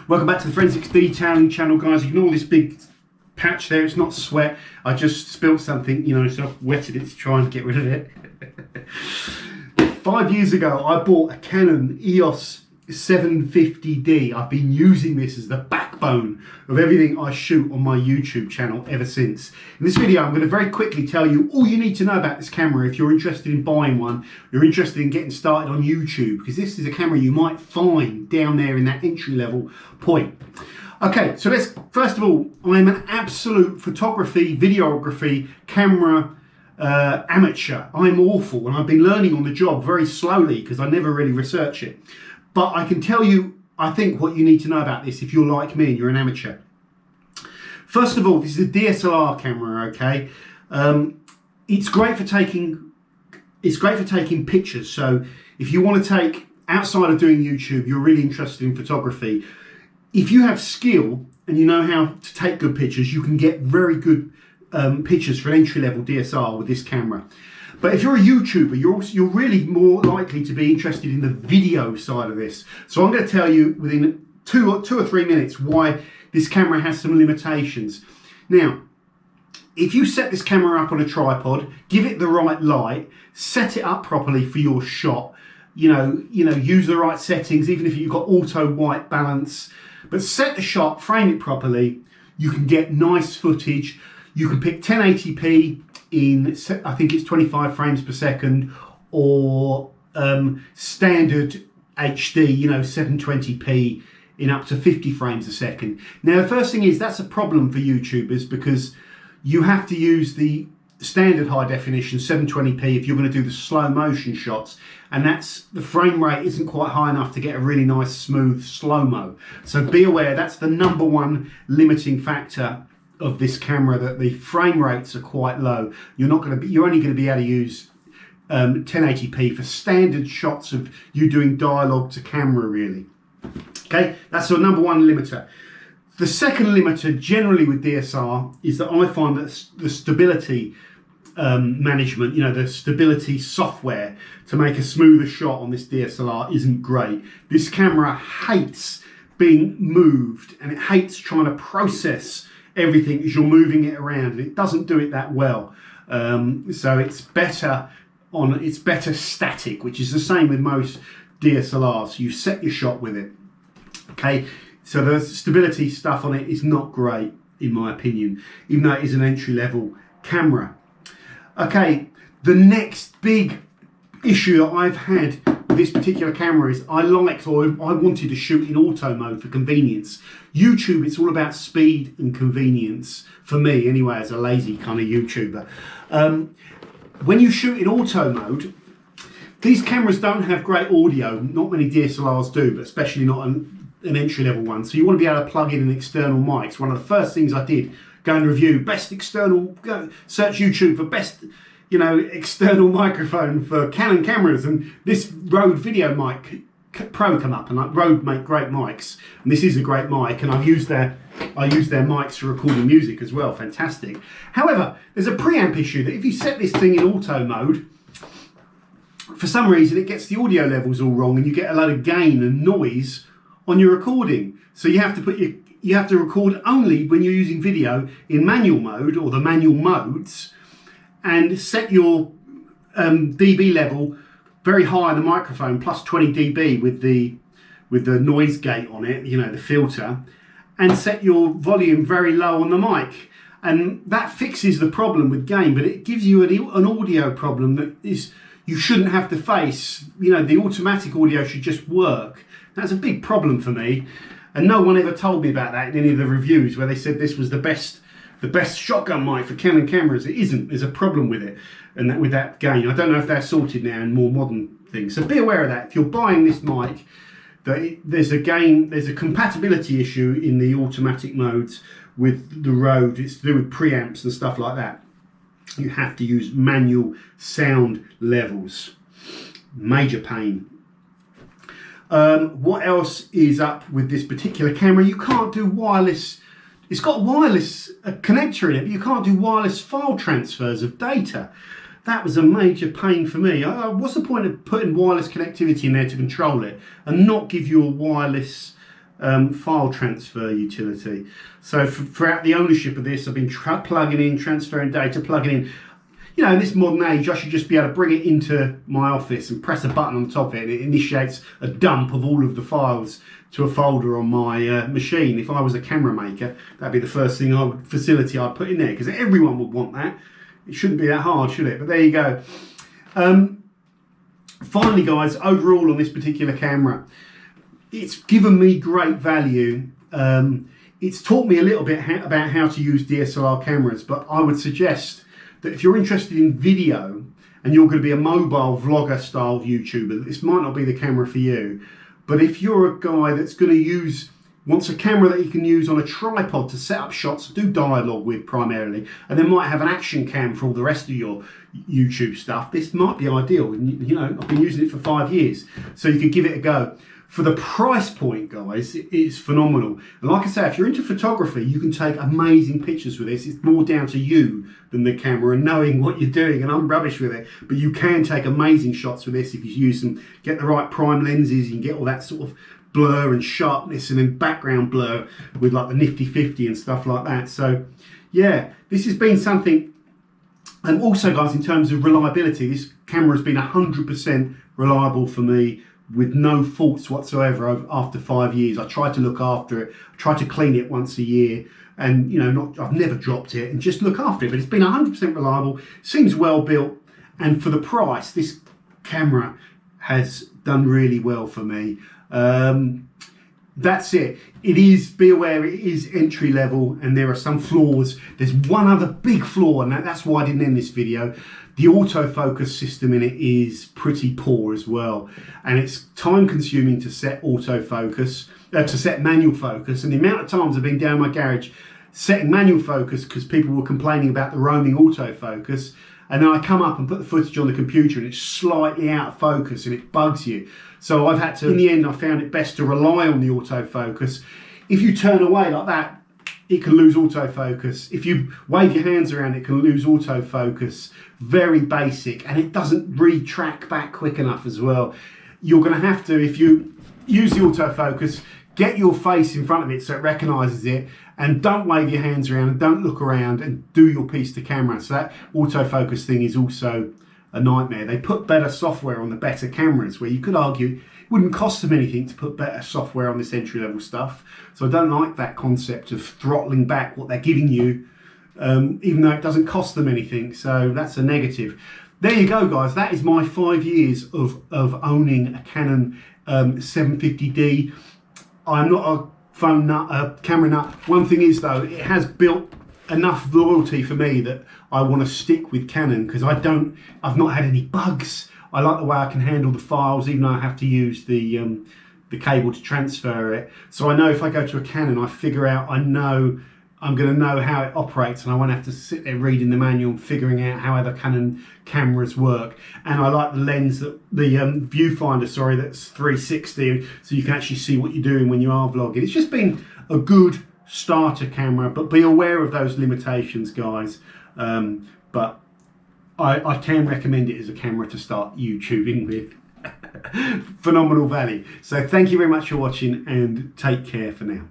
Welcome back to the Forensics Detailing channel, guys. Ignore this big patch there, it's not sweat. I just spilled something, you know, so I've wetted it to try and get rid of it. 5 years ago, I bought a Canon EOS 750D. I've been using this as the backbone of everything I shoot on my YouTube channel ever since. In this video, I'm going to very quickly tell you all you need to know about this camera if you're interested in buying one, you're interested in getting started on YouTube, because this is a camera you might find down there in that entry level point. Okay, so let's, first of all, I'm an absolute photography, videography, camera amateur. I'm awful, and I've been learning on the job very slowly because I never really research it. But I can tell you, I think, what you need to know about this if you're like me and you're an amateur. First of all, this is a DSLR camera, okay? It's great for taking pictures. So if you want to take, outside of doing YouTube, you're really interested in photography. If you have skill and you know how to take good pictures, you can get very good pictures for an entry-level DSLR with this camera. But if you're a YouTuber, you're really more likely to be interested in the video side of this. So I'm going to tell you within two or 3 minutes why this camera has some limitations. Now, if you set this camera up on a tripod, give it the right light, set it up properly for your shot, you know, use the right settings, even if you've got auto white balance, but set the shot, frame it properly, you can get nice footage. You can pick 1080p in, I think it's 25 frames per second, or standard HD, you know, 720p in up to 50 frames a second. Now, the first thing is that's a problem for YouTubers, because you have to use the standard high definition 720p if you're going to do the slow motion shots, and that's, the frame rate isn't quite high enough to get a really nice smooth slow-mo. So be aware, that's the #1 limiting factor of this camera, that the frame rates are quite low. You're only going to be able to use 1080p for standard shots of you doing dialogue to camera, really. Okay, that's your #1 limiter. The second limiter generally with DSR is that I find that the stability management, you know, the stability software to make a smoother shot on this DSLR isn't great. This camera hates being moved, and it hates trying to process everything as you're moving it around, and it doesn't do it that well. So it's better static, which is the same with most DSLRs. You set your shot with it. Okay, so the stability stuff on it is not great in my opinion, even though it is an entry-level camera. Okay, the next big issue that I've had with this particular camera is I wanted to shoot in auto mode for convenience. YouTube, it's all about speed and convenience, for me anyway, as a lazy kind of YouTuber. When you shoot in auto mode, these cameras don't have great audio. Not many DSLRs do, but especially not an entry-level one. So you want to be able to plug in an external mic. It's one of the first things I did, go and review best external, search YouTube for best, you know, external microphone for Canon cameras, and this Rode Video Mic Pro come up, and like, Rode make great mics, and this is a great mic, and I use their mics for recording music as well. Fantastic. However, there's a preamp issue that if you set this thing in auto mode, for some reason it gets the audio levels all wrong, and you get a load of gain and noise on your recording. So you have to record only when you're using video in manual mode, or the manual modes, and set your dB level very high on the microphone, plus 20 dB with the noise gate on it, you know, the filter, and set your volume very low on the mic. And that fixes the problem with gain, but it gives you an audio problem that is, you shouldn't have to face. You know, the automatic audio should just work. That's a big problem for me, and no one ever told me about that in any of the reviews where they said this was the best shotgun mic for Canon cameras. It isn't. There's a problem with it, and that with that gain. I don't know if they're sorted now in more modern things. So be aware of that. If you're buying this mic, there's a compatibility issue in the automatic modes with the Rode. It's to do with preamps and stuff like that. You have to use manual sound levels. Major pain. What else is up with this particular camera? You can't do wireless. It's got a wireless connector in it, but you can't do wireless file transfers of data. That was a major pain for me. What's the point of putting wireless connectivity in there to control it and not give you a wireless file transfer utility. So throughout the ownership of this, I've been plugging in, transferring data, plugging in. You know, in this modern age, I should just be able to bring it into my office and press a button on the top of it, and it initiates a dump of all of the files to a folder on my machine. If I was a camera maker, that'd be the first facility I'd put in there, because everyone would want that. It shouldn't be that hard, should it? But there you go. Finally, guys, overall on this particular camera, it's given me great value. It's taught me a little bit about how to use DSLR cameras, but I would suggest that if you're interested in video and you're going to be a mobile vlogger style YouTuber, this might not be the camera for you. But if you're a guy that's going to wants a camera that you can use on a tripod to set up shots, do dialogue with primarily, and then might have an action cam for all the rest of your YouTube stuff, this might be ideal. You know, I've been using it for 5 years, so you could give it a go. For the price point, guys, it's phenomenal. And like I say, if you're into photography, you can take amazing pictures with this. It's more down to you than the camera and knowing what you're doing, and I'm rubbish with it. But you can take amazing shots with this if you use them, get the right prime lenses, you can get all that sort of blur and sharpness and then background blur with like the nifty 50 and stuff like that. So yeah, this has been something. And also, guys, in terms of reliability, this camera has been 100% reliable for me, with no faults whatsoever after 5 years. I try to look after it, try to clean it once a year, and you know, I've never dropped it, and just look after it. But it's been 100% reliable, seems well built, and for the price, this camera has done really well for me. That's it. Be aware, it is entry level and there are some flaws. There's one other big flaw, and that's why I didn't end this video. The autofocus system in it is pretty poor as well, and it's time consuming to set autofocus, to set manual focus. And the amount of times I've been down my garage setting manual focus because people were complaining about the roaming autofocus, and then I come up and put the footage on the computer and it's slightly out of focus and it bugs you. So I've had to, in the end, I found it best to rely on the autofocus. If you turn away like that, it can lose autofocus. If you wave your hands around, it can lose autofocus. Very basic, and it doesn't retract back quick enough as well. You're going to have to, if you use the autofocus, get your face in front of it so it recognises it, and don't wave your hands around and don't look around, and do your piece to camera. So that autofocus thing is also a nightmare. They put better software on the better cameras, where you could argue it wouldn't cost them anything to put better software on this entry-level stuff. So I don't like that concept of throttling back what they're giving you, even though it doesn't cost them anything. So that's a negative. There you go, guys. That is my 5 years of owning a Canon 750D. I'm not a phone nut, a camera nut. One thing is, though, it has built enough loyalty for me that I want to stick with Canon, because I've not had any bugs. I like the way I can handle the files, even though I have to use the cable to transfer it. So I know if I go to a Canon, I know I'm going to know how it operates, and I won't have to sit there reading the manual and figuring out how other Canon cameras work. And I like the lens, the viewfinder, sorry, that's 360, so you can actually see what you're doing when you are vlogging. It's just been a good starter camera, but be aware of those limitations, guys. But I can recommend it as a camera to start YouTubing with. Phenomenal value. So thank you very much for watching, and take care for now.